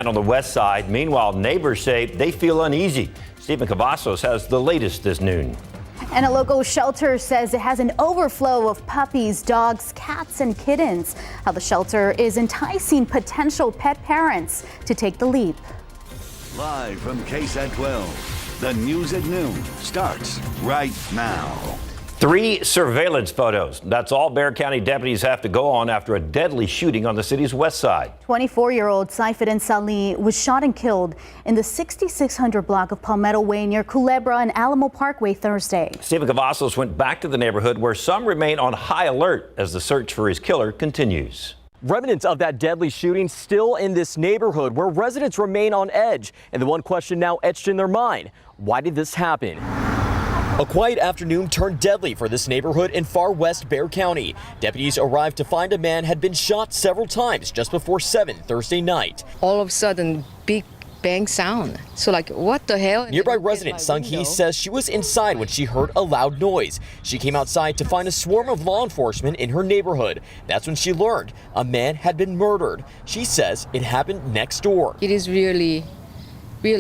On the west side, meanwhile, neighbors say they feel uneasy. Stephen Cavazos has the latest this noon. And a local shelter says it has an overflow of puppies, dogs, cats, and kittens. How the shelter is enticing potential pet parents to take the leap. Live from KSAT 12, the news at noon starts right now. 3 surveillance photos. That's all Bexar County deputies have to go on after a deadly shooting on the city's west side. 24-year-old Saifuddin Salih was shot and killed in the 6600 block of Palmetto Way near Culebra and Alamo Parkway Thursday. Stephen Cavazos went back to the neighborhood where some remain on high alert as the search for his killer continues. Remnants of that deadly shooting still in this neighborhood where residents remain on edge. And the one question now etched in their mind: why did this happen? A quiet afternoon turned deadly for this neighborhood in far west Bexar County. Deputies arrived to find a man had been shot several times just before 7 Thursday night. All of a sudden, big bang sound. So like, what the hell? Nearby resident Sung Hee says she was inside when she heard a loud noise. She came outside to find a swarm of law enforcement in her neighborhood. That's when she learned a man had been murdered. She says it happened next door. It is really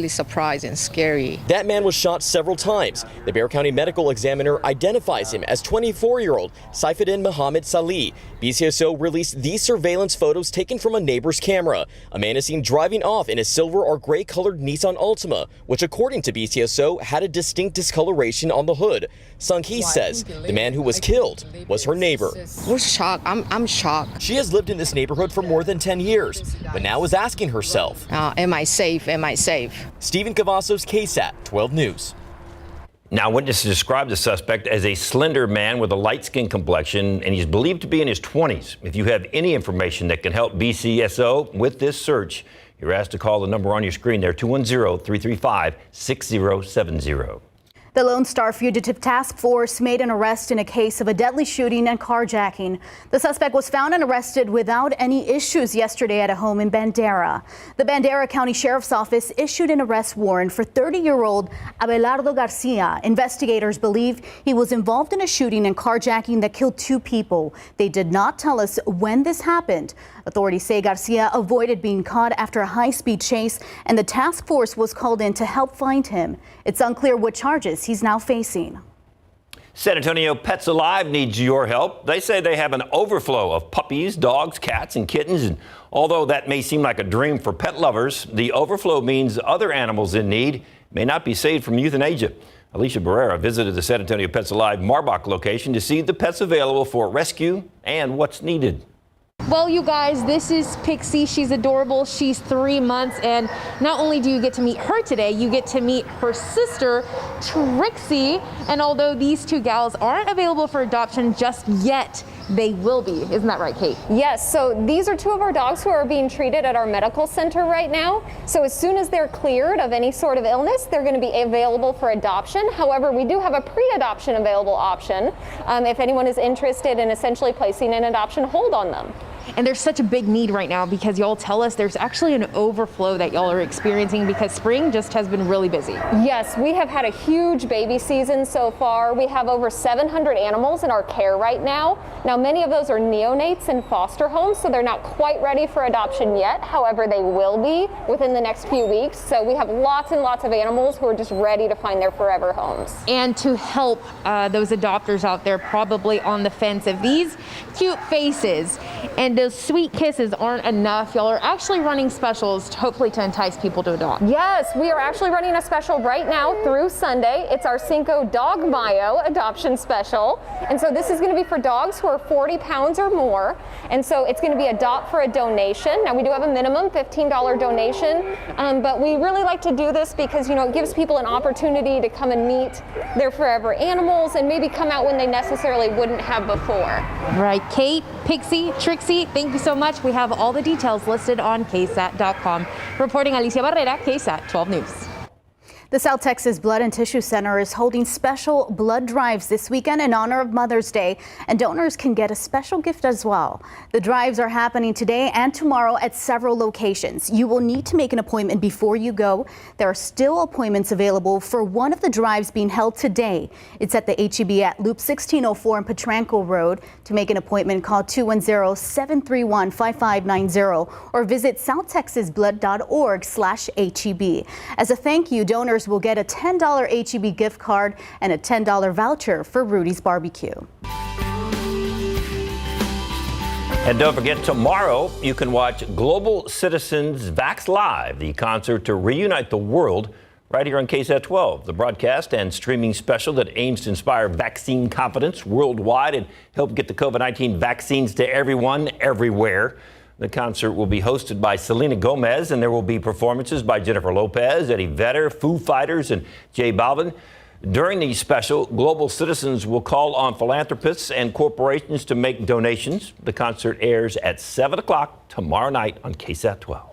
surprising, scary. That man was shot several times. The Bexar County medical examiner identifies him as 24-year-old Saifuddin Muhammad Salih. BCSO released these surveillance photos taken from a neighbor's camera. A man is seen driving off in a silver or gray colored Nissan Altima, which according to BCSO had a distinct discoloration on the hood. Sung Hee says the man who was killed was her neighbor. We're shocked. I'm shocked. She has lived in this neighborhood for more than 10 years, but now is asking herself, am I safe? Am I safe? Stephen Cavazos, KSAT 12 News. Now, witnesses describe the suspect as a slender man with a light-skinned complexion, and he's believed to be in his 20s. If you have any information that can help BCSO with this search, you're asked to call the number on your screen there, 210-335-6070. The Lone Star Fugitive Task Force made an arrest in a case of a deadly shooting and carjacking. The suspect was found and arrested without any issues yesterday at a home in Bandera. The Bandera County Sheriff's Office issued an arrest warrant for 30-year-old Abelardo Garcia. Investigators believe he was involved in a shooting and carjacking that killed 2 people. They did not tell us when this happened. Authorities say Garcia avoided being caught after a high-speed chase, and the task force was called in to help find him. It's unclear what charges he's now facing. San Antonio Pets Alive needs your help. They say they have an overflow of puppies, dogs, cats, and kittens. And although that may seem like a dream for pet lovers, the overflow means other animals in need may not be saved from euthanasia. Alicia Barrera visited the San Antonio Pets Alive Marbach location to see the pets available for rescue and what's needed. Well, you guys, this is Pixie. She's adorable. She's 3 months, and not only do you get to meet her today, you get to meet her sister, Trixie. And although these 2 gals aren't available for adoption just yet, they will be. Isn't that right, Kate? Yes, so these are 2 of our dogs who are being treated at our medical center right now. So as soon as they're cleared of any sort of illness, they're going to be available for adoption. However, we do have a pre-adoption available option if anyone is interested in essentially placing an adoption hold on them. And there's such a big need right now because y'all tell us there's actually an overflow that y'all are experiencing because spring just has been really busy. Yes, we have had a huge baby season so far. We have over 700 animals in our care right now. Now, many of those are neonates in foster homes, so they're not quite ready for adoption yet. However, they will be within the next few weeks. So we have lots and lots of animals who are just ready to find their forever homes. And to help those adopters out there probably on the fence, if these cute faces and those sweet kisses aren't enough, y'all are actually running specials hopefully to entice people to adopt. Yes, we are actually running a special right now through Sunday. It's our Cinco Dog Mayo adoption special. And so this is going to be for dogs who are 40 pounds or more. And so it's going to be adopt for a donation. Now we do have a minimum $15 donation, but we really like to do this because, you know, it gives people an opportunity to come and meet their forever animals and maybe come out when they necessarily wouldn't have before. Right, Kate, Pixie, Trixie, thank you so much. We have all the details listed on KSAT.com. Reporting Alicia Barrera, KSAT 12 News. The South Texas Blood and Tissue Center is holding special blood drives this weekend in honor of Mother's Day, and donors can get a special gift as well. The drives are happening today and tomorrow at several locations. You will need to make an appointment before you go. There are still appointments available for one of the drives being held today. It's at the HEB at Loop 1604 and Petranco Road. To make an appointment, call 210-731-5590 or visit southtexasblood.org/HEB. As a thank you, donors will get a $10 HEB gift card and a $10 voucher for Rudy's Barbecue. And don't forget, tomorrow you can watch Global Citizens Vax Live, the concert to reunite the world, right here on KSAT 12, the broadcast and streaming special that aims to inspire vaccine confidence worldwide and help get the COVID-19 vaccines to everyone, everywhere. The concert will be hosted by Selena Gomez, and there will be performances by Jennifer Lopez, Eddie Vedder, Foo Fighters, and J Balvin. During the special, Global Citizens will call on philanthropists and corporations to make donations. The concert airs at 7 o'clock tomorrow night on KSAT 12.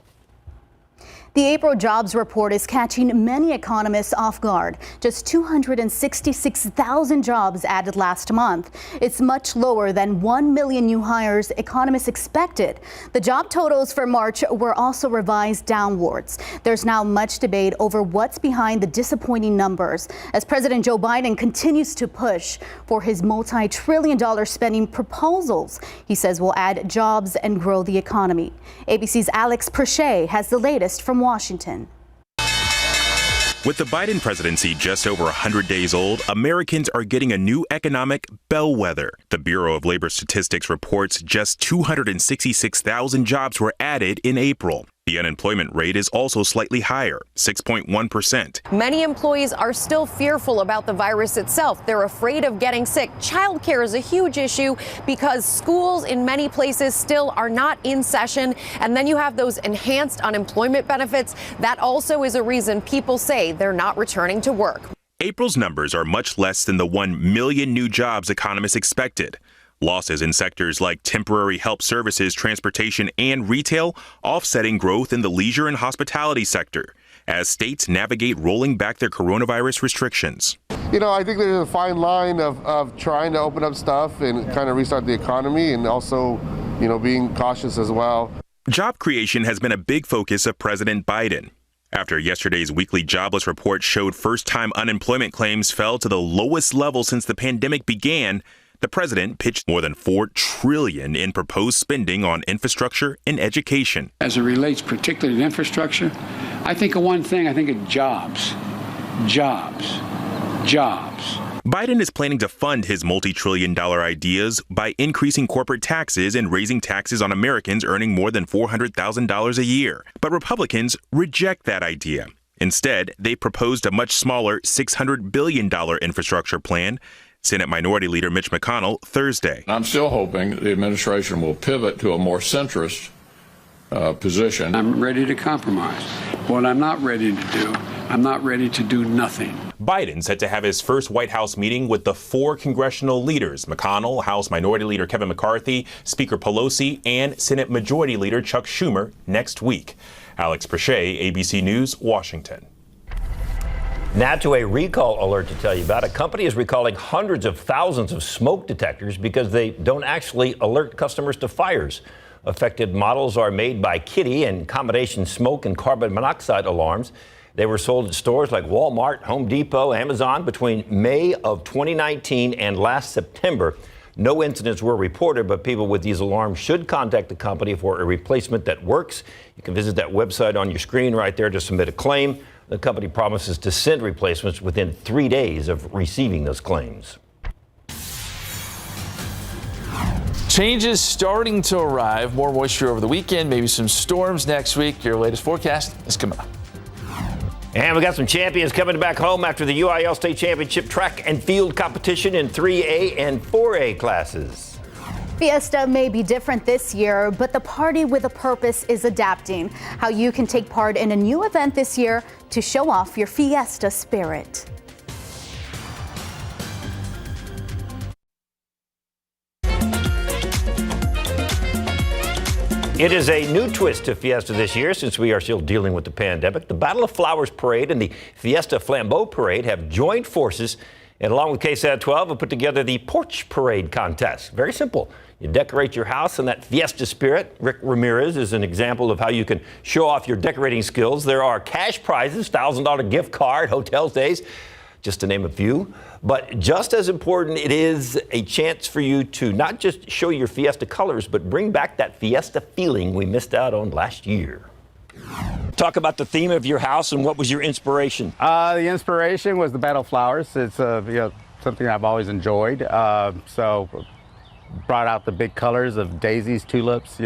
The April jobs report is catching many economists off guard. Just 266,000 jobs added last month. It's much lower than 1 million new hires economists expected. The job totals for March were also revised downwards. There's now much debate over what's behind the disappointing numbers as President Joe Biden continues to push for his multi-trillion-dollar spending proposals. He says will add jobs and grow the economy. ABC's Alex Perche has the latest from Washington. With the Biden presidency just over 100 days old, Americans are getting a new economic bellwether. The Bureau of Labor Statistics reports just 266,000 jobs were added in April. The unemployment rate is also slightly higher, 6.1%. Many employees are still fearful about the virus itself. They're afraid of getting sick. Childcare is a huge issue because schools in many places still are not in session. And then you have those enhanced unemployment benefits. That also is a reason people say they're not returning to work. April's numbers are much less than the 1 million new jobs economists expected. Losses in sectors like temporary help services, transportation, and retail offsetting growth in the leisure and hospitality sector as states navigate rolling back their coronavirus restrictions. You know, I think there's a fine line of trying to open up stuff and kind of restart the economy and also, you know, being cautious as well. Job creation has been a big focus of President Biden. After yesterday's weekly jobless report showed first-time unemployment claims fell to the lowest level since the pandemic began, the president pitched more than $4 trillion in proposed spending on infrastructure and education. As it relates particularly to infrastructure, I think of one thing, I think of jobs. Jobs. Jobs. Biden is planning to fund his multi-trillion-dollar ideas by increasing corporate taxes and raising taxes on Americans earning more than $400,000 a year. But Republicans reject that idea. Instead, they proposed a much smaller $600 billion infrastructure plan. Senate Minority Leader Mitch McConnell Thursday. I'm still hoping the administration will pivot to a more centrist position. I'm ready to compromise. What I'm not ready to do, I'm not ready to do nothing. Biden set to have his first White House meeting with the 4 congressional leaders, McConnell, House Minority Leader Kevin McCarthy, Speaker Pelosi, and Senate Majority Leader Chuck Schumer next week. Alex Perche, ABC News, Washington. Now to a recall alert to tell you about. A company is recalling hundreds of thousands of smoke detectors because they don't actually alert customers to fires. Affected models are made by Kitty and combination smoke and carbon monoxide alarms. They were sold at stores like Walmart, Home Depot, Amazon between May of 2019 and last September. No incidents were reported, but people with these alarms should contact the company for a replacement that works. You can visit that website on your screen right there to submit a claim. The company promises to send replacements within 3 days of receiving those claims. Changes starting to arrive. More moisture over the weekend, maybe some storms next week. Your latest forecast is coming up. And we got some champions coming back home after the UIL State Championship track and field competition in 3A and 4A classes. Fiesta may be different this year, but the Party with a Purpose is adapting. How you can take part in a new event this year to show off your Fiesta spirit. It is a new twist to Fiesta this year since we are still dealing with the pandemic. The Battle of Flowers Parade and the Fiesta Flambeau Parade have joined forces and along with KSAT 12 have put together the Porch Parade contest. Very simple. You decorate your house in that Fiesta spirit. Rick Ramirez is an example of how you can show off your decorating skills. There are cash prizes, $1,000 gift card, hotel stays, just to name a few. But just as important, it is a chance for you to not just show your Fiesta colors, but bring back that Fiesta feeling we missed out on last year. Talk about the theme of your house and what was your inspiration? The inspiration was the Battle of Flowers. It's something I've always enjoyed. So brought out the big colors of daisies, tulips,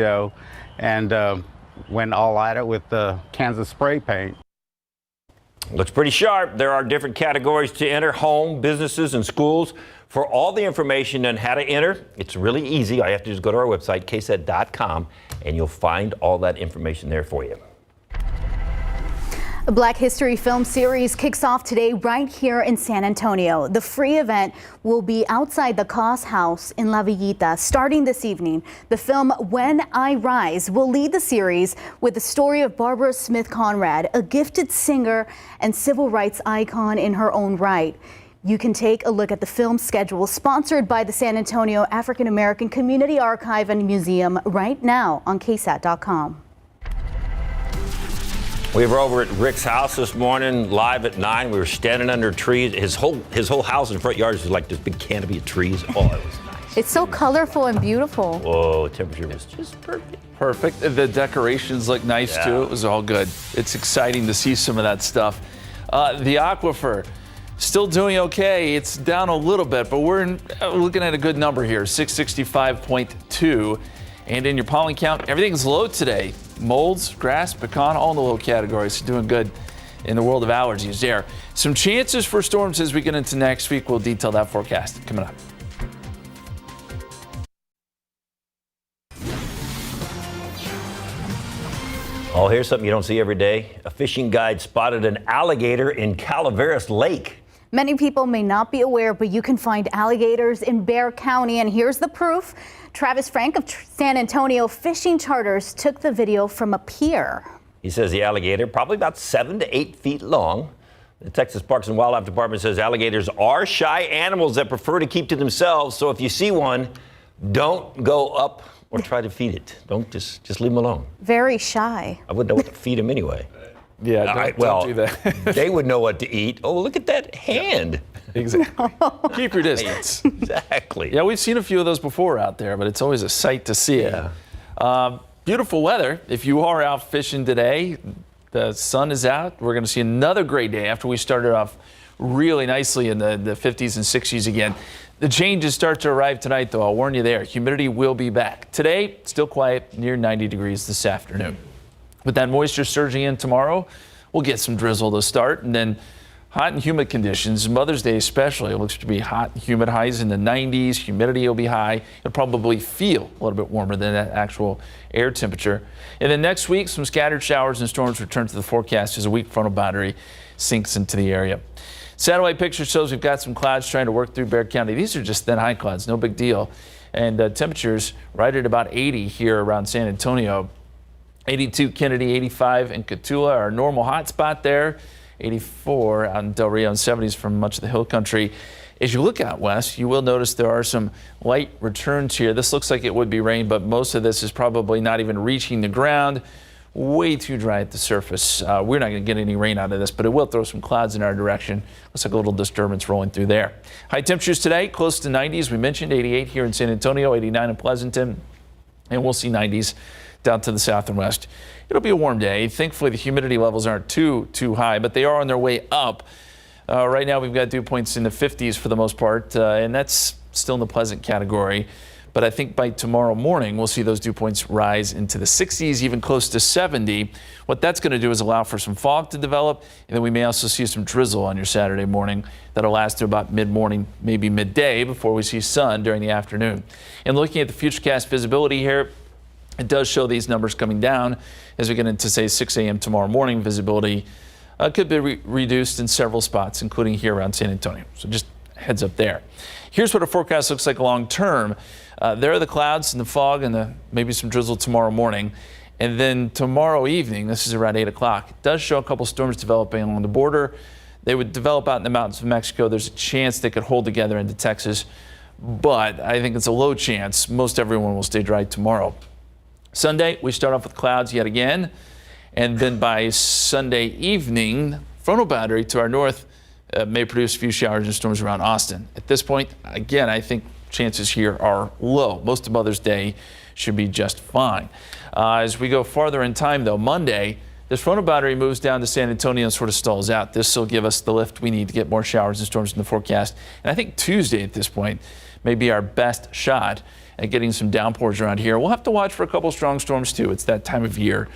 and went all at it with the Kansas spray paint. Looks pretty sharp. There are different categories to enter: home, businesses, and schools. For all the information on how to enter, it's really easy. All you have to do is go to our website, KSAT.com, and you'll find all that information there for you. A Black History film series kicks off today right here in San Antonio. The free event will be outside the Cos House in La Villita starting this evening. The film When I Rise will lead the series with the story of Barbara Smith Conrad, a gifted singer and civil rights icon in her own right. You can take a look at the film schedule sponsored by the San Antonio African American Community Archive and Museum right now on KSAT.com. We were over at Rick's house this morning, live at 9. We were standing under trees. His whole house and front yard is like this big canopy of trees. Oh, it was nice. It's so colorful and beautiful. Whoa, temperature was just perfect. Perfect. The decorations look nice too. It was all good. It's exciting to see some of that stuff. The aquifer still doing okay. It's down a little bit, but we're looking at a good number here, 665.2. And in your pollen count, everything's low today. Molds, grass, pecan, all in the low categories. Doing good in the world of allergies there. Some chances for storms as we get into next week. We'll detail that forecast coming up. Oh, here's something you don't see every day. A fishing guide spotted an alligator in Calaveras Lake. Many people may not be aware, but you can find alligators in Bexar County, and here's the proof. Travis Frank of San Antonio Fishing Charters took the video from a pier. He says the alligator, probably about 7 to 8 feet long. The Texas Parks and Wildlife Department says alligators are shy animals that prefer to keep to themselves. So if you see one, don't go up or try to feed it. Don't just leave them alone. Very shy. I wouldn't know what to feed them anyway. Yeah, don't do that. They would know what to eat. Oh, look at that hand. Exactly. Keep your distance. Exactly. Yeah, we've seen a few of those before out there, but it's always a sight to see. Yeah. Beautiful weather. If you are out fishing today, the sun is out. We're going to see another great day after we started off really nicely in the 50s and 60s again. The changes start to arrive tonight, though. I'll warn you there. Humidity will be back. Today, still quiet, near 90 degrees this afternoon. With that moisture surging in tomorrow, we'll get some drizzle to start, and then hot and humid conditions. Mother's Day especially, it looks to be hot and humid, highs in the 90s. Humidity will be high. It'll probably feel a little bit warmer than that actual air temperature. And then next week, some scattered showers and storms return to the forecast as a weak frontal boundary sinks into the area. Satellite picture shows we've got some clouds trying to work through Bexar County. These are just thin high clouds, no big deal. And temperatures right at about 80 here around San Antonio. 82 Kennedy, 85 in Cotulla, our normal hot spot there. 84 out in Del Rio, and 70s from much of the hill country. As you look out west, you will notice there are some light returns here. This looks like it would be rain, but most of this is probably not even reaching the ground. Way too dry at the surface. We're not going to get any rain out of this, but it will throw some clouds in our direction. Looks like a little disturbance rolling through there. High temperatures today, close to 90s. We mentioned 88 here in San Antonio, 89 in Pleasanton, and we'll see 90s down to the south and west. It'll be a warm day. Thankfully, the humidity levels aren't too high, but they are on their way up. Right now, we've got dew points in the 50s for the most part, and that's still in the pleasant category. But I think by tomorrow morning, we'll see those dew points rise into the 60s, even close to 70. What that's going to do is allow for some fog to develop, and then we may also see some drizzle on your Saturday morning that'll last to about mid-morning, maybe midday, before we see sun during the afternoon. And looking at the FUTURECAST visibility here, it does show these numbers coming down as we get into, say, 6 a.m. tomorrow morning. Visibility could be reduced in several spots, including here around San Antonio. So just heads up there. Here's what a forecast looks like long term. There are the clouds and the fog and maybe some drizzle tomorrow morning. And then tomorrow evening, this is around 8 o'clock, it does show a couple storms developing along the border. They would develop out in the mountains of Mexico. There's a chance they could hold together into Texas, but I think it's a low chance. Most everyone will stay dry tomorrow. Sunday, we start off with clouds yet again. And then by Sunday evening, frontal boundary to our north may produce a few showers and storms around Austin. At this point, again, I think chances here are low. Most of Mother's Day should be just fine. As we go farther in time, though, Monday, this frontal boundary moves down to San Antonio and sort of stalls out. This will give us the lift we need to get more showers and storms in the forecast. And I think Tuesday at this point may be our best shot at getting some downpours around here. We'll have to watch for a couple strong storms, too. It's that time of year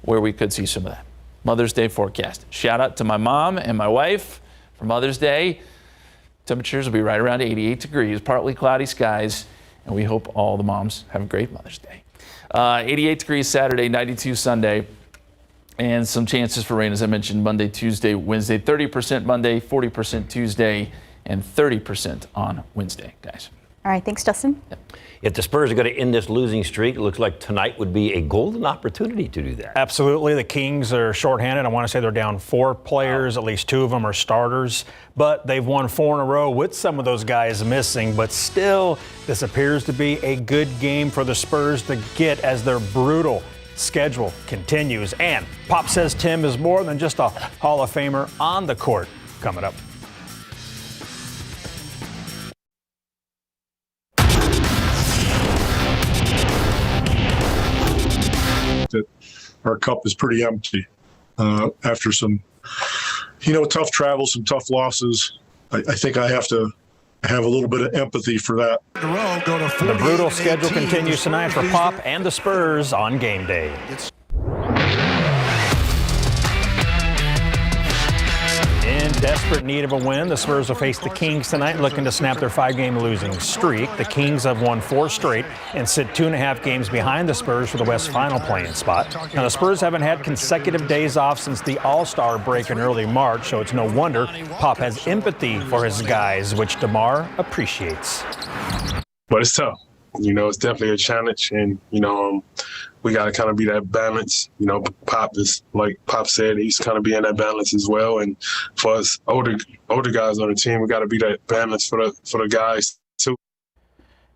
where we could see some of that. Mother's Day forecast. Shout out to my mom and my wife for Mother's Day. Temperatures will be right around 88 degrees, partly cloudy skies, and we hope all the moms have a great Mother's Day. 88 degrees Saturday, 92 Sunday, and some chances for rain, as I mentioned, Monday, Tuesday, Wednesday, 30% Monday, 40% Tuesday, and 30% on Wednesday, guys. All right, thanks, Justin. Yep. If the Spurs are going to end this losing streak, it looks like tonight would be a golden opportunity to do that. Absolutely. The Kings are shorthanded. I want to say they're down 4 players. At least 2 of them are starters. But they've won 4 in a row with some of those guys missing. But still, this appears to be a good game for the Spurs to get as their brutal schedule continues. And Pop says Tim is more than just a Hall of Famer on the court. Coming up. That our cup is pretty empty after some, tough travel, some tough losses. I think I have to have a little bit of empathy for that. The brutal schedule continues tonight for Pop and the Spurs on game day. In desperate need of a win, the Spurs will face the Kings tonight, looking to snap their 5-game losing streak. The Kings have won 4 straight and sit 2.5 games behind the Spurs for the West Final play-in spot. Now, the Spurs haven't had consecutive days off since the All-Star break in early March, so it's no wonder Pop has empathy for his guys, which DeMar appreciates. But it's tough. It's definitely a challenge, and, we got to kind of be that balance. Pop is, like Pop said, he's kind of being that balance as well. And for us older guys on the team, we got to be that balance for the guys too.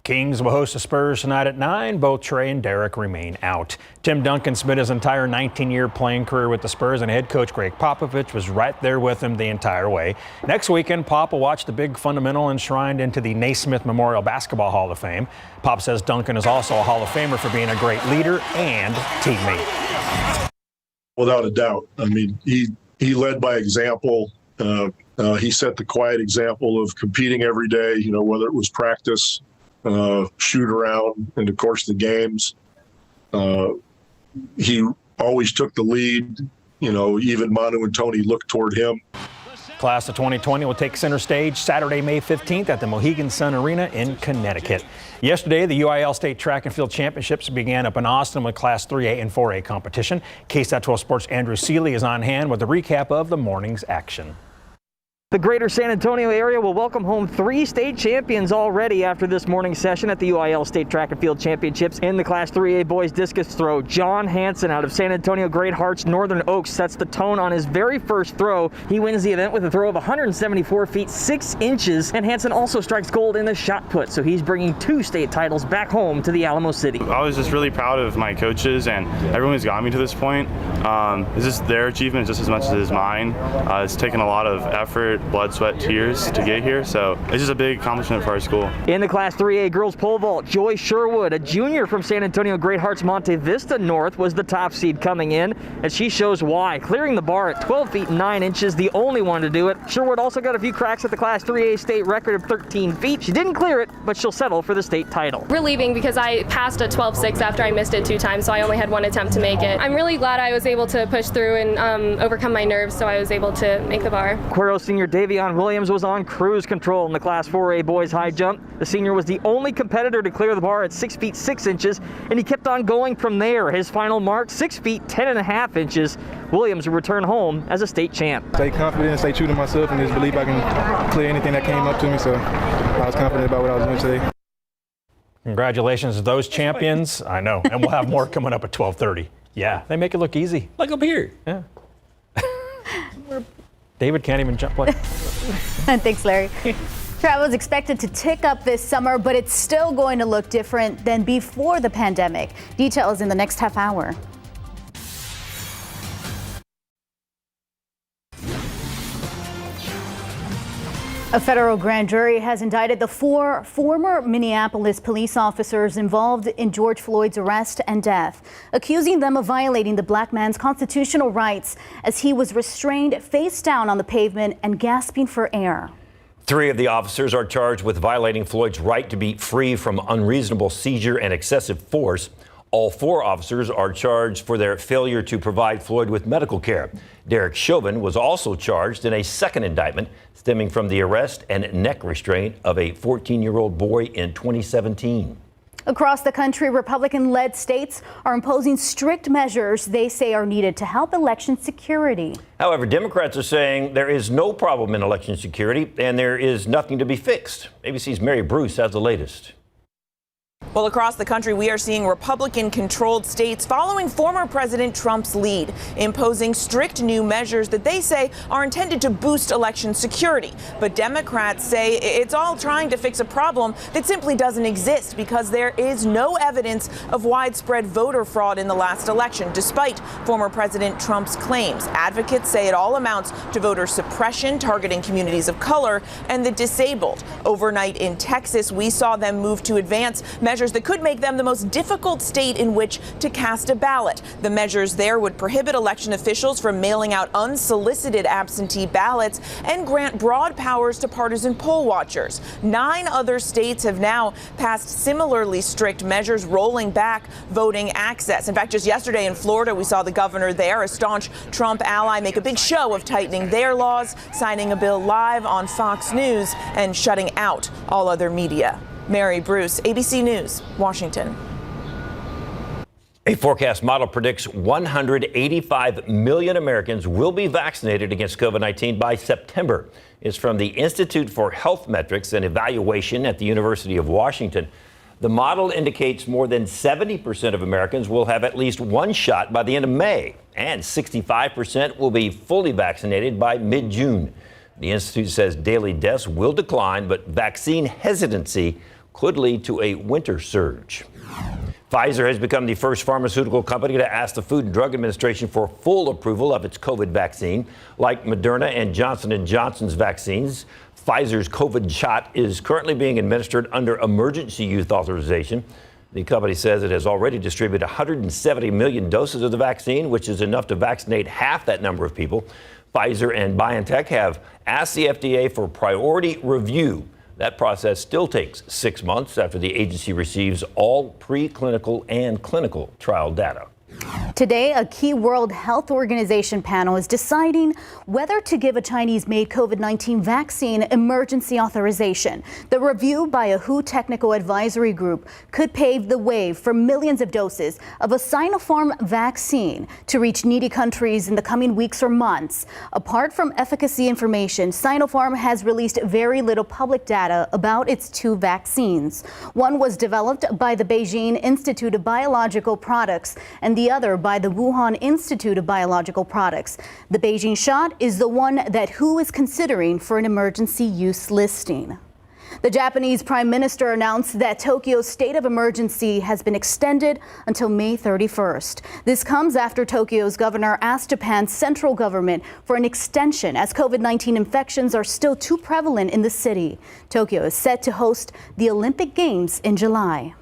Kings will host the Spurs tonight at 9. Both Trey and Derek remain out. Tim Duncan spent his entire 19-year playing career with the Spurs, and head coach Greg Popovich was right there with him the entire way. Next weekend, Pop will watch the big fundamental enshrined into the Naismith Memorial Basketball Hall of Fame. Pop says Duncan is also a Hall of Famer for being a great leader and teammate. Without a doubt. I mean, he led by example. He set the quiet example of competing every day, whether it was practice, shoot around, and of course the games. He always took the lead. Even Manu and Tony looked toward him. Class of 2020 will take center stage Saturday, May 15th at the Mohegan Sun Arena in Connecticut. Yesterday, the UIL State Track and Field Championships began up in Austin with Class 3A and 4A competition. KSAT 12 Sports' Andrew Seeley is on hand with a recap of the morning's action. The greater San Antonio area will welcome home 3 state champions already after this morning's session at the UIL State Track and Field Championships. In the Class 3A boys discus throw, John Hansen out of San Antonio Great Hearts Northern Oaks sets the tone on his very first throw. He wins the event with a throw of 174 feet 6 inches, and Hansen also strikes gold in the shot put, so he's bringing 2 state titles back home to the Alamo City. I was just really proud of my coaches and everyone who's got me to this point. It's just their achievement just as much as it is mine. It's taken a lot of effort, blood, sweat, tears to get here, so it's just a big accomplishment for our school. In the Class 3A girls pole vault, Joy Sherwood, a junior from San Antonio Great Hearts Monte Vista North, was the top seed coming in, and she shows why, clearing the bar at 12 feet 9 inches, the only one to do it. Sherwood also got a few cracks at the Class 3A state record of 13 feet. She didn't clear it, but she'll settle for the state title. Relieving because I passed a 12.6 after I missed it 2 times, so I only had 1 attempt to make it. I'm really glad I was able to push through and overcome my nerves, so I was able to make the bar. Cuero Senior senior Davion Williams was on cruise control in the Class 4A boys high jump. The senior was the only competitor to clear the bar at 6 feet 6 inches, and he kept on going from there. His final mark, 6 feet 10.5 inches. Williams will return home as a state champ. Stay confident, stay true to myself, and just believe I can clear anything that came up to me. So I was confident about what I was doing today. Congratulations to those champions. I know, and we'll have more coming up at 12:30. Yeah, they make it look easy. Like up here. Yeah. David can't even jump like. Thanks, Larry. Travel is expected to tick up this summer, but it's still going to look different than before the pandemic. Details in the next half hour. A federal grand jury has indicted the 4 former Minneapolis police officers involved in George Floyd's arrest and death, accusing them of violating the black man's constitutional rights as he was restrained face down on the pavement and gasping for air. 3 of the officers are charged with violating Floyd's right to be free from unreasonable seizure and excessive force. All 4 officers are charged for their failure to provide Floyd with medical care. Derek Chauvin was also charged in a second indictment stemming from the arrest and neck restraint of a 14-year-old boy in 2017. Across the country, Republican-led states are imposing strict measures they say are needed to help election security. However, Democrats are saying there is no problem in election security and there is nothing to be fixed. ABC's Mary Bruce has the latest. Well, across the country, we are seeing Republican-controlled states following former President Trump's lead, imposing strict new measures that they say are intended to boost election security. But Democrats say it's all trying to fix a problem that simply doesn't exist because there is no evidence of widespread voter fraud in the last election, despite former President Trump's claims. Advocates say it all amounts to voter suppression targeting communities of color and the disabled. Overnight in Texas, we saw them move to advance measures that could make them the most difficult state in which to cast a ballot. The measures there would prohibit election officials from mailing out unsolicited absentee ballots and grant broad powers to partisan poll watchers. 9 other states have now passed similarly strict measures rolling back voting access. In fact, just yesterday in Florida, we saw the governor there, a staunch Trump ally, make a big show of tightening their laws, signing a bill live on Fox News and shutting out all other media. Mary Bruce, ABC News, Washington. A forecast model predicts 185 million Americans will be vaccinated against COVID-19 by September. It's from the Institute for Health Metrics and Evaluation at the University of Washington. The model indicates more than 70% of Americans will have at least one shot by the end of May, and 65% will be fully vaccinated by mid-June. The Institute says daily deaths will decline, but vaccine hesitancy could lead to a winter surge. Pfizer has become the first pharmaceutical company to ask the Food and Drug Administration for full approval of its COVID vaccine. Like Moderna and Johnson & Johnson's vaccines, Pfizer's COVID shot is currently being administered under emergency use authorization. The company says it has already distributed 170 million doses of the vaccine, which is enough to vaccinate half that number of people. Pfizer and BioNTech have asked the FDA for priority review. That process still takes 6 months after the agency receives all preclinical and clinical trial data. Today, a key World Health Organization panel is deciding whether to give a Chinese-made COVID-19 vaccine emergency authorization. The review by a WHO technical advisory group could pave the way for millions of doses of a Sinopharm vaccine to reach needy countries in the coming weeks or months. Apart from efficacy information, Sinopharm has released very little public data about its 2 vaccines. One was developed by the Beijing Institute of Biological Products and the other by the Wuhan Institute of Biological Products. The Beijing shot is the one that WHO is considering for an emergency use listing. The Japanese Prime Minister announced that Tokyo's state of emergency has been extended until May 31st. This comes after Tokyo's governor asked Japan's central government for an extension as COVID-19 infections are still too prevalent in the city. Tokyo is set to host the Olympic Games in July.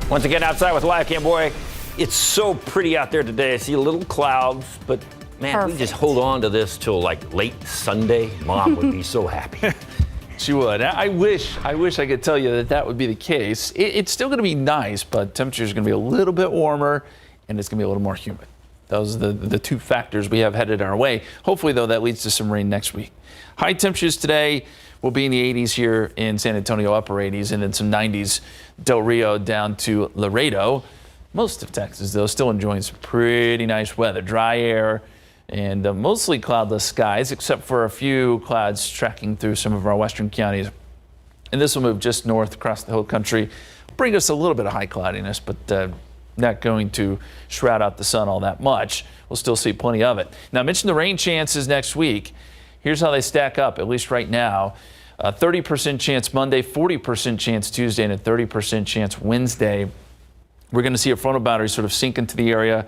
Once again, outside with Live Cam Boy. It's so pretty out there today. I see little clouds, but man, if we just hold on to this till like late Sunday, Mom would be so happy. She would. I wish I could tell you that would be the case. It's still going to be nice, but temperatures are going to be a little bit warmer, and it's going to be a little more humid. Those are the two factors we have headed our way. Hopefully, though, that leads to some rain next week. High temperatures today will be in the 80s here in San Antonio, upper 80s, and then some 90s Del Rio down to Laredo. Most of Texas, though, still enjoying some pretty nice weather. Dry air and mostly cloudless skies, except for a few clouds tracking through some of our western counties. And this will move just north across the whole country, bring us a little bit of high cloudiness, but not going to shroud out the sun all that much. We'll still see plenty of it. Now, I mentioned the rain chances next week. Here's how they stack up, at least right now. 30% chance Monday, 40% chance Tuesday, and a 30% chance Wednesday. We're going to see a frontal boundary sort of sink into the area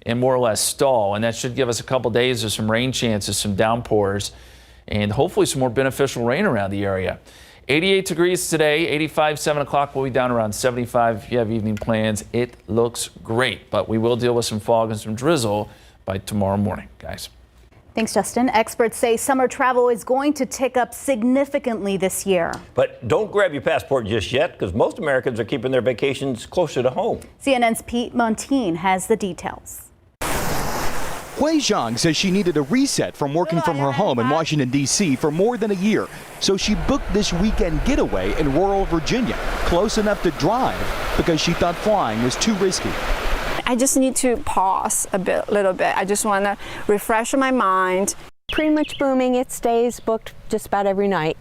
and more or less stall, and that should give us a couple days of some rain chances, some downpours, and hopefully some more beneficial rain around the area. 88 degrees today, 85, 7 o'clock. We'll be down around 75 if you have evening plans. It looks great, but we will deal with some fog and some drizzle by tomorrow morning, guys. Thanks, Justin. Experts say summer travel is going to tick up significantly this year. But don't grab your passport just yet, because most Americans are keeping their vacations closer to home. CNN's Pete Montine has the details. Hui Zhang says she needed a reset from working from her home in Washington, D.C. for more than a year. So she booked this weekend getaway in rural Virginia, close enough to drive because she thought flying was too risky. I just need to pause a little bit. I just want to refresh my mind. Pretty much booming. It stays booked just about every night.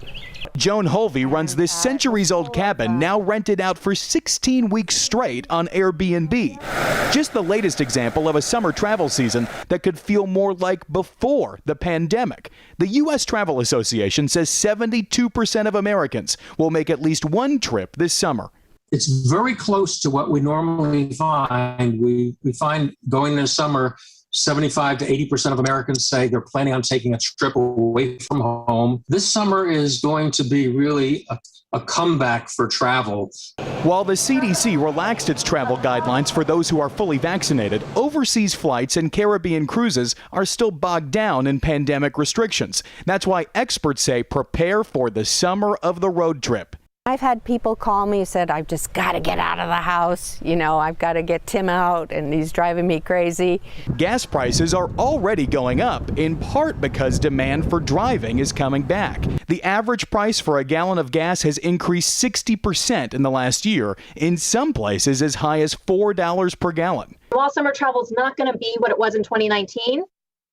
Joan Holvey runs this centuries-old cabin now rented out for 16 weeks straight on Airbnb. Just the latest example of a summer travel season that could feel more like before the pandemic. The U.S. Travel Association says 72% of Americans will make at least one trip this summer. It's very close to what we normally find. We find going this summer, 75 to 80% of Americans say they're planning on taking a trip away from home. This summer is going to be really a comeback for travel. While the CDC relaxed its travel guidelines for those who are fully vaccinated, overseas flights and Caribbean cruises are still bogged down in pandemic restrictions. That's why experts say prepare for the summer of the road trip. I've had people call me and said, I've just got to get out of the house. You know, I've got to get Tim out and he's driving me crazy. Gas prices are already going up, in part because demand for driving is coming back. The average price for a gallon of gas has increased 60% in the last year, in some places as high as $4 per gallon. While summer travel is not going to be what it was in 2019,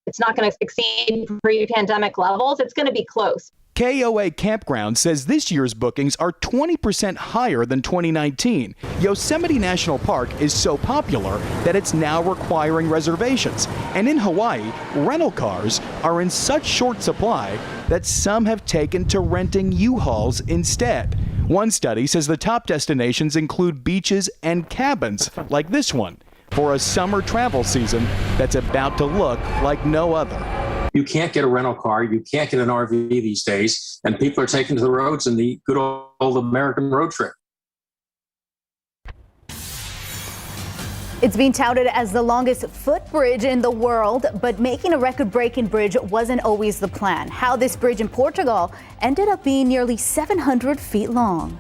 it's not going to exceed pre-pandemic levels. It's going to be close. KOA Campground says this year's bookings are 20% higher than 2019. Yosemite National Park is so popular that it's now requiring reservations. And in Hawaii, rental cars are in such short supply that some have taken to renting U-Hauls instead. One study says the top destinations include beaches and cabins like this one for a summer travel season that's about to look like no other. You can't get a rental car, you can't get an RV these days, and people are taking to the roads in the good old American road trip. It's being touted as the longest footbridge in the world, but making a record-breaking bridge wasn't always the plan. How this bridge in Portugal ended up being nearly 700 feet long.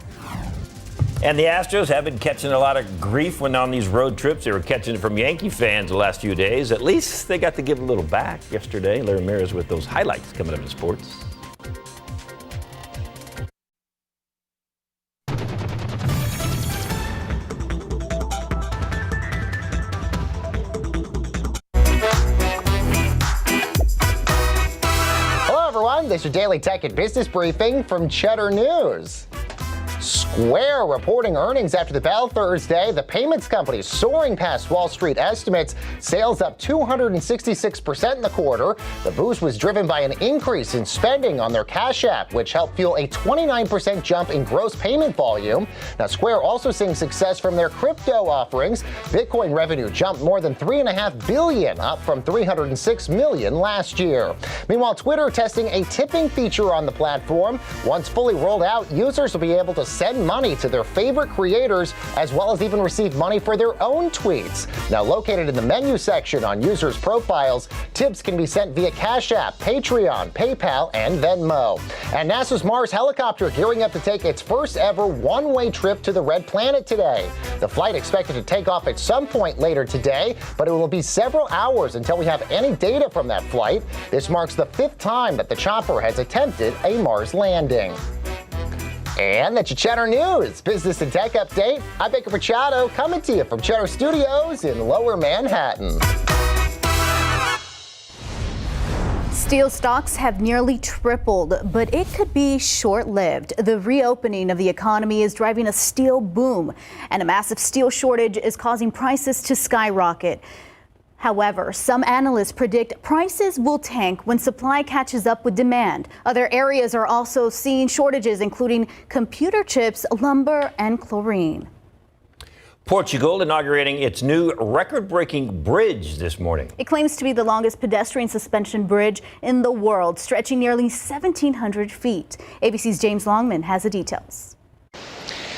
And the Astros have been catching a lot of grief when on these road trips. They were catching it from Yankee fans the last few days. At least they got to give a little back yesterday. Larry Ramirez with those highlights coming up in sports. Hello, everyone. This is your Daily Tech and Business Briefing from Cheddar News. Square reporting earnings after the bell Thursday. The payments company soaring past Wall Street estimates. Sales up 266% in the quarter. The boost was driven by an increase in spending on their Cash App, which helped fuel a 29% jump in gross payment volume. Now, Square also seeing success from their crypto offerings. Bitcoin revenue jumped more than $3.5 billion, up from $306 million last year. Meanwhile, Twitter testing a tipping feature on the platform. Once fully rolled out, users will be able to send send money to their favorite creators, as well as even receive money for their own tweets. Now, located in the menu section on users' profiles, tips can be sent via Cash App, Patreon, PayPal, and Venmo. And NASA's Mars helicopter gearing up to take its first ever one-way trip to the Red Planet today. The flight expected to take off at some point later today, but it will be several hours until we have any data from that flight. This marks the 5th time that the chopper has attempted a Mars landing. And that's your Cheddar News Business and Tech Update. I'm Baker Machado, coming to you from Cheddar Studios in Lower Manhattan. Steel stocks have nearly tripled, but it could be short-lived. The reopening of the economy is driving a steel boom, and a massive steel shortage is causing prices to skyrocket. However, some analysts predict prices will tank when supply catches up with demand. Other areas are also seeing shortages, including computer chips, lumber, and chlorine. Portugal inaugurating its new record-breaking bridge this morning. It claims to be the longest pedestrian suspension bridge in the world, stretching nearly 1,700 feet. ABC's James Longman has the details.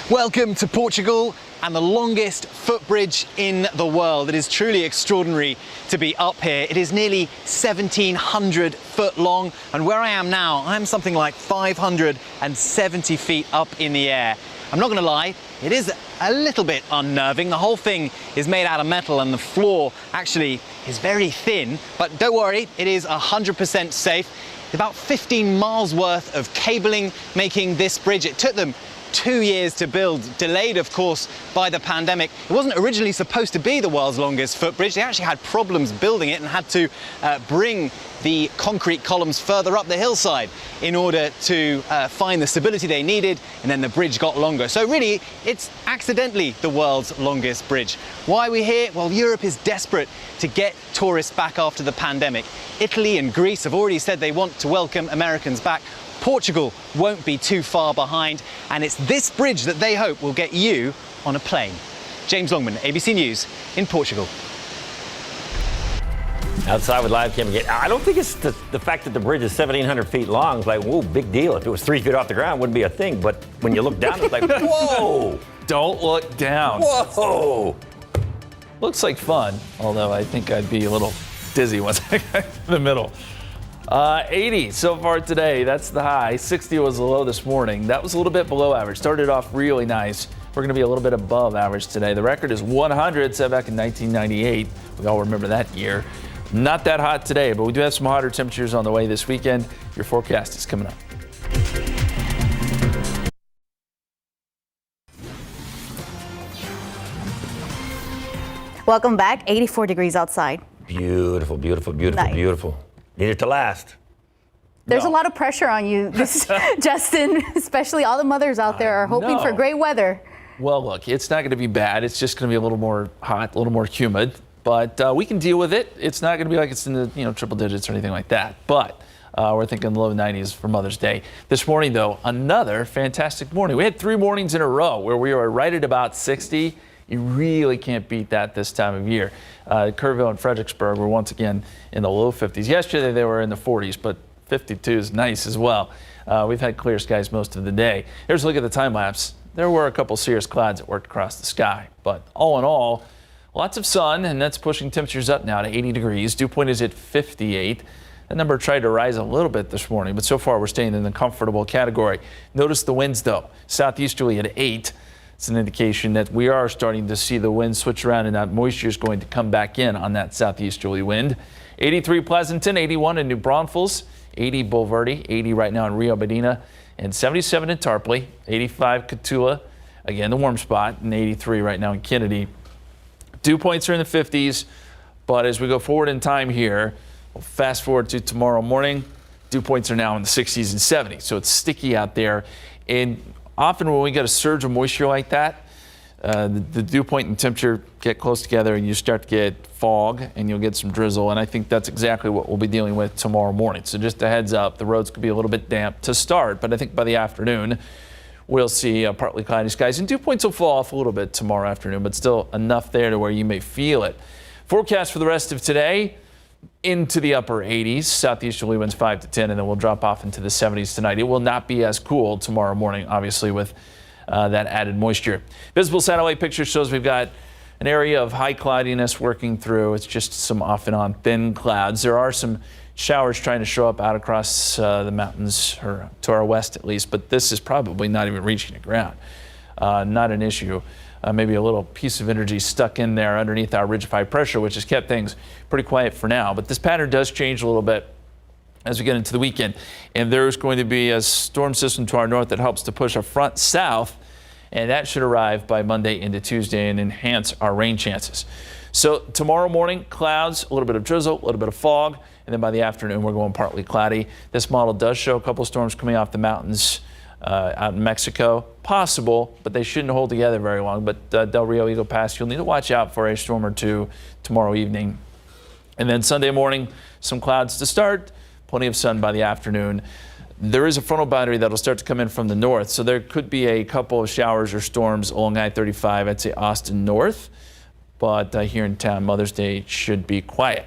Welcome to Portugal and the longest footbridge in the world. It is truly extraordinary to be up here. It is nearly 1,700 foot long, and where I am now, I'm something like 570 feet up in the air. I'm not going to lie, it is a little bit unnerving. The whole thing is made out of metal and the floor actually is very thin, but don't worry, it is 100% safe. About 15 miles worth of cabling making this bridge. It took them 2 years to build, delayed of course by the pandemic. It wasn't originally supposed to be the world's longest footbridge. They actually had problems building it and had to bring the concrete columns further up the hillside in order to find the stability they needed, and then the bridge got longer. So really, it's accidentally the world's longest bridge. Why are we here? Well, Europe is desperate to get tourists back after the pandemic. Italy and Greece have already said they want to welcome Americans back. Portugal won't be too far behind, and it's this bridge that they hope will get you on a plane. James Longman, ABC News in Portugal. Outside with live cam again. I don't think it's the fact that the bridge is 1,700 feet long. It's like, whoa, big deal. If it was 3 feet off the ground, it wouldn't be a thing. But when you look down, it's like, whoa. Don't look down. Whoa. Looks like fun, although I think I'd be a little dizzy once I got in the middle. 80 so far today. That's the high. 60 was the low this morning. That was a little bit below average. Started off really nice. We're going to be a little bit above average today. The record is 100, set back in 1998. We all remember that year. Not that hot today, but we do have some hotter temperatures on the way this weekend. Your forecast is coming up. Welcome back. 84 degrees outside. Beautiful, beautiful, beautiful, Nice. beautiful. Need it to last. There's a lot of pressure on you, Justin, especially all the mothers out there are hoping for great weather. Well, look, it's not going to be bad. It's just going to be a little more hot, a little more humid. But we can deal with it. It's not going to be like it's in the triple digits or anything like that. But we're thinking low 90s for Mother's Day. This morning, though, another fantastic morning. We had 3 mornings in a row where we were right at about 60. You really can't beat that this time of year. Kerrville and Fredericksburg were once again in the low 50s. Yesterday, they were in the 40s, but 52 is nice as well. We've had clear skies most of the day. Here's a look at the time lapse. There were a couple serious clouds that worked across the sky, but all in all, lots of sun, and that's pushing temperatures up now to 80 degrees. Dew point is at 58. That number tried to rise a little bit this morning, but so far we're staying in the comfortable category. Notice the winds, though. Southeasterly at 8. It's an indication that we are starting to see the wind switch around, and that moisture is going to come back in on that southeasterly wind. 83 Pleasanton, 81 in New Braunfels, 80 Bulverde, 80 right now in Rio Medina, and 77 in Tarpley, 85 Cotulla, again the warm spot, and 83 right now in Kennedy. Dew points are in the 50s, but as we go forward in time here, we'll fast forward to tomorrow morning, dew points are now in the 60s and 70s, so it's sticky out there. And often when we get a surge of moisture like that, the dew point and temperature get close together and you start to get fog and you'll get some drizzle, and I think that's exactly what we'll be dealing with tomorrow morning. So just a heads up, the roads could be a little bit damp to start, but I think by the afternoon we'll see partly cloudy skies, and dew points will fall off a little bit tomorrow afternoon, but still enough there to where you may feel it. Forecast for the rest of today, into the upper 80s, southeasterly winds 5 to 10, and then we'll drop off into the 70s tonight. It will not be as cool tomorrow morning, obviously, with that added moisture. Visible satellite picture shows we've got an area of high cloudiness working through. It's just some off and on thin clouds. There are some showers trying to show up out across the mountains, or to our west at least, but this is probably not even reaching the ground. Not an issue. Maybe a little piece of energy stuck in there underneath our ridge-of-high pressure, which has kept things pretty quiet for now. But this pattern does change a little bit as we get into the weekend. And there's going to be a storm system to our north that helps to push a front south, and that should arrive by Monday into Tuesday and enhance our rain chances. So tomorrow morning, clouds, a little bit of drizzle, a little bit of fog, and then by the afternoon, we're going partly cloudy. This model does show a couple of storms coming off the mountains out in Mexico. Possible, but they shouldn't hold together very long. But Del Rio, Eagle Pass, you'll need to watch out for a storm or two tomorrow evening. And then Sunday morning, some clouds to start, plenty of sun by the afternoon. There is a frontal boundary that'll start to come in from the north, so there could be a couple of showers or storms along I-35, I'd say Austin north. But here in town, Mother's Day should be quiet.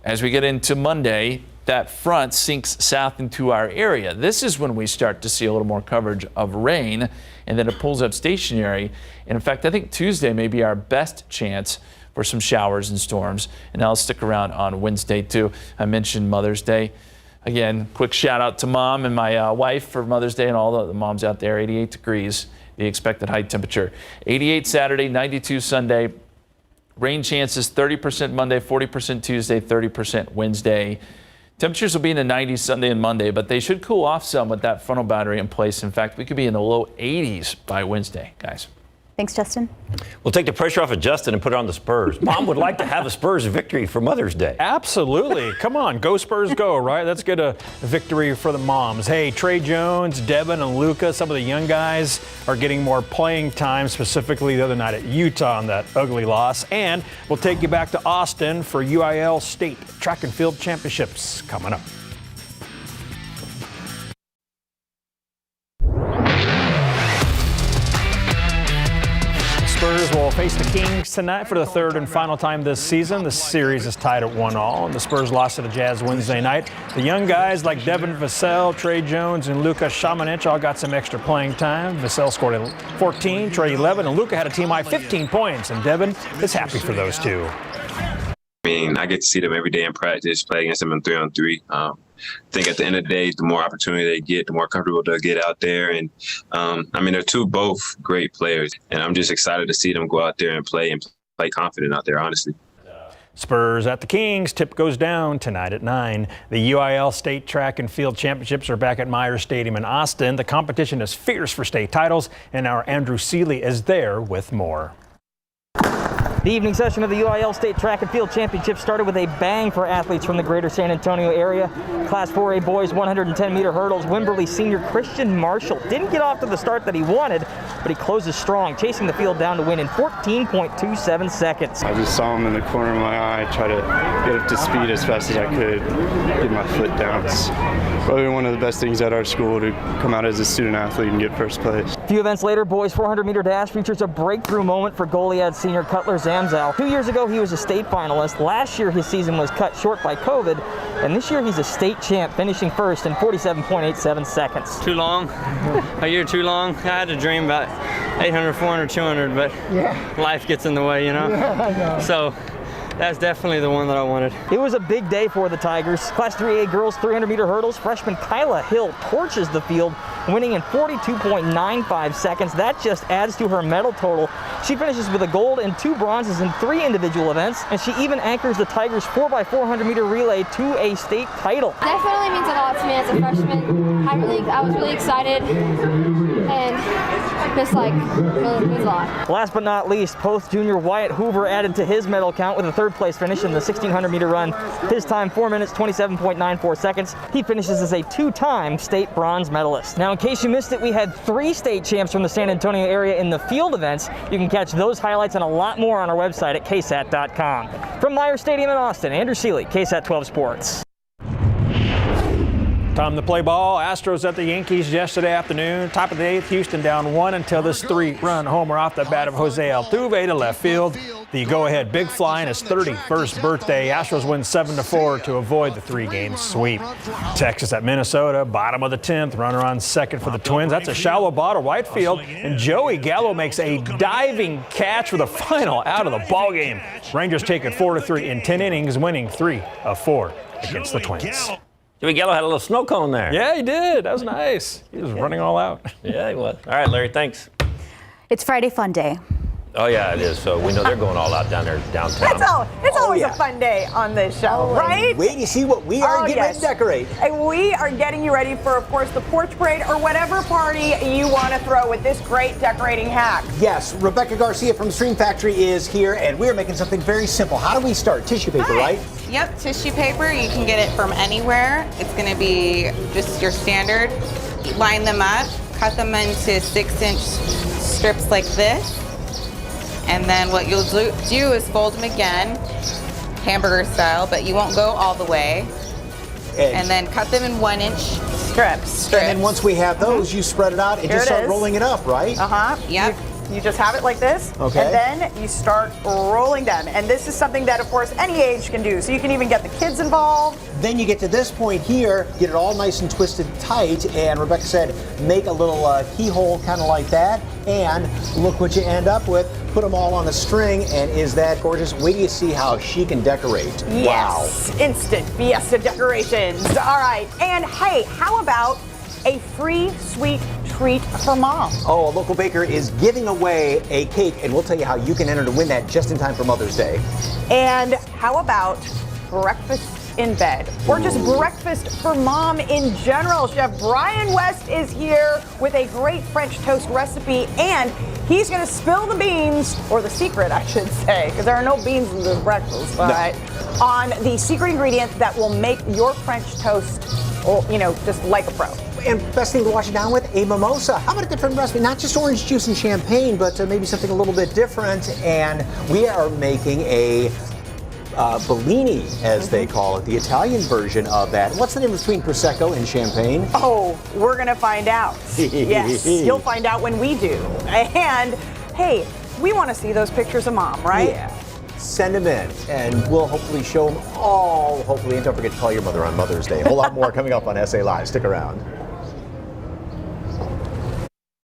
As we get into Monday, that front sinks south into our area. This is when we start to see a little more coverage of rain, and then it pulls up stationary. And in fact, I think Tuesday may be our best chance for some showers and storms. And I'll stick around on Wednesday too. I mentioned Mother's Day. Again, quick shout out to Mom and my wife for Mother's Day and all the moms out there. 88 degrees, the expected high temperature. 88 Saturday, 92 Sunday. Rain chances 30% Monday, 40% Tuesday, 30% Wednesday. Temperatures will be in the 90s Sunday and Monday, but they should cool off some with that frontal boundary in place. In fact, we could be in the low 80s by Wednesday, guys. Thanks, Justin. We'll take the pressure off of Justin and put it on the Spurs. Mom would like to have a Spurs victory for Mother's Day. Absolutely. Come on, go Spurs go, right? Let's get a victory for the moms. Hey, Trey Jones, Devin, and Luka, some of the young guys are getting more playing time, specifically the other night at Utah on that ugly loss. And we'll take you back to Austin for UIL State Track and Field Championships coming up. Spurs will face the Kings tonight for the third and final time this season. The series is tied at 1-1, and the Spurs lost to the Jazz Wednesday night. The young guys like Devin Vassell, Trey Jones, and Luka Šamanić all got some extra playing time. Vassell scored 14, Trey 11, and Luka had a team-high 15 points, and Devin is happy for those two. I mean, I get to see them every day in practice, play against them in 3-on-3. I think at the end of the day, the more opportunity they get, the more comfortable they'll get out there. And, I mean, they're both great players. And I'm just excited to see them go out there and play confident out there, honestly. Spurs at the Kings. Tip goes down tonight at 9. The UIL State Track and Field Championships are back at Myers Stadium in Austin. The competition is fierce for state titles, and our Andrew Seeley is there with more. The evening session of the UIL State Track and Field Championship started with a bang for athletes from the greater San Antonio area. Class 4A boys 110-meter hurdles, Wimberley senior Christian Marshall didn't get off to the start that he wanted, but he closes strong, chasing the field down to win in 14.27 seconds. I just saw him in the corner of my eye, try to get up to speed as fast as I could, get my foot down. It's probably one of the best things at our school to come out as a student athlete and get first place. A few events later, boys 400-meter dash features a breakthrough moment for Goliad senior Cutler Zamzow. 2 years ago, he was a state finalist. Last year, his season was cut short by COVID, and this year he's a state champ, finishing first in 47.87 seconds. Too long, a year too long. I had a dream about 800, 400, 200, but life gets in the way, you know? Yeah, I know. So that's definitely the one that I wanted. It was a big day for the Tigers. Class 3A girls 300-meter hurdles, freshman Kyla Hill torches the field, winning in 42.95 seconds. That just adds to her medal total. She finishes with a gold and 2 bronzes in 3 individual events, and she even anchors the Tigers 4x400-meter relay to a state title. Definitely means a lot to me as a freshman. I was really excited, and this really means a lot. Last but not least, Post junior Wyatt Hoover added to his medal count with a 3rd place finish in the 1600-meter run. His time 4 minutes 27.94 seconds. He finishes as a 2-time state bronze medalist. Now, in case you missed it, we had 3 state champs from the San Antonio area in the field events. You can catch those highlights and a lot more on our website at KSAT.com. From Myers Stadium in Austin, Andrew Seeley, KSAT 12 Sports. Time to play ball. Astros at the Yankees yesterday afternoon. Top of the 8th, Houston down 1 until this 3-run homer off the bat of Jose Altuve to left field. The go-ahead big fly in his 31st birthday. Astros win 7-4 to avoid the 3-game sweep. Texas at Minnesota, bottom of the 10th. Runner on second for the Twins. That's a shallow ball to right field. And Joey Gallo makes a diving catch for the final out of the ballgame. Rangers take it 4-3 in 10 innings, winning 3 of 4 against the Twins. Joey Gallo had a little snow cone there. Yeah, he did. That was nice. He was running all out. Yeah, he was. All right, Larry, thanks. It's Friday Fun Day. Oh, yeah, it is. So we know they're going all out down there downtown. It's always a fun day on this show, right? Wait to see what we are getting ready to decorate. And we are getting you ready for, of course, the porch parade or whatever party you want to throw with this great decorating hack. Yes, Rebecca Garcia from Stream Factory is here, and we're making something very simple. How do we start? Tissue paper, right? Yep, tissue paper. You can get it from anywhere. It's going to be just your standard. Line them up, cut them into 6-inch strips like this. And then what you'll do is fold them again, hamburger style, but you won't go all the way. And then cut them in 1-inch strips. And then once we have those, you spread it out and just start rolling it up, right? Yep. You just have it like this, okay. And then you start rolling them. And this is something that, of course, any age can do. So you can even get the kids involved. Then you get to this point here, get it all nice and twisted tight, and Rebecca said, make a little keyhole kind of like that, and look what you end up with. Put them all on a string, and is that gorgeous? Wait till you see how she can decorate. Yes. Wow. Instant fiesta decorations. All right. And hey, how about a free sweet treat for mom? Oh, a local baker is giving away a cake, and we'll tell you how you can enter to win that just in time for Mother's Day. And how about breakfast in bed, or just breakfast for mom in general? Chef Brian West is here with a great French toast recipe, and he's going to spill the beans, or the secret, I should say, because there are no beans in this breakfast, all right, on the secret ingredient that will make your French toast, just like a pro. And best thing to wash it down with, a mimosa. How about a different recipe? Not just orange juice and champagne, but maybe something a little bit different. And we are making a Bellini, as they call it, the Italian version of that. What's the difference between Prosecco and champagne? Oh, we're going to find out. Yes, you'll find out when we do. And, hey, we want to see those pictures of mom, right? Yeah. Send them in, and we'll hopefully show them all, hopefully. And don't forget to call your mother on Mother's Day. A whole lot more coming up on SA Live. Stick around.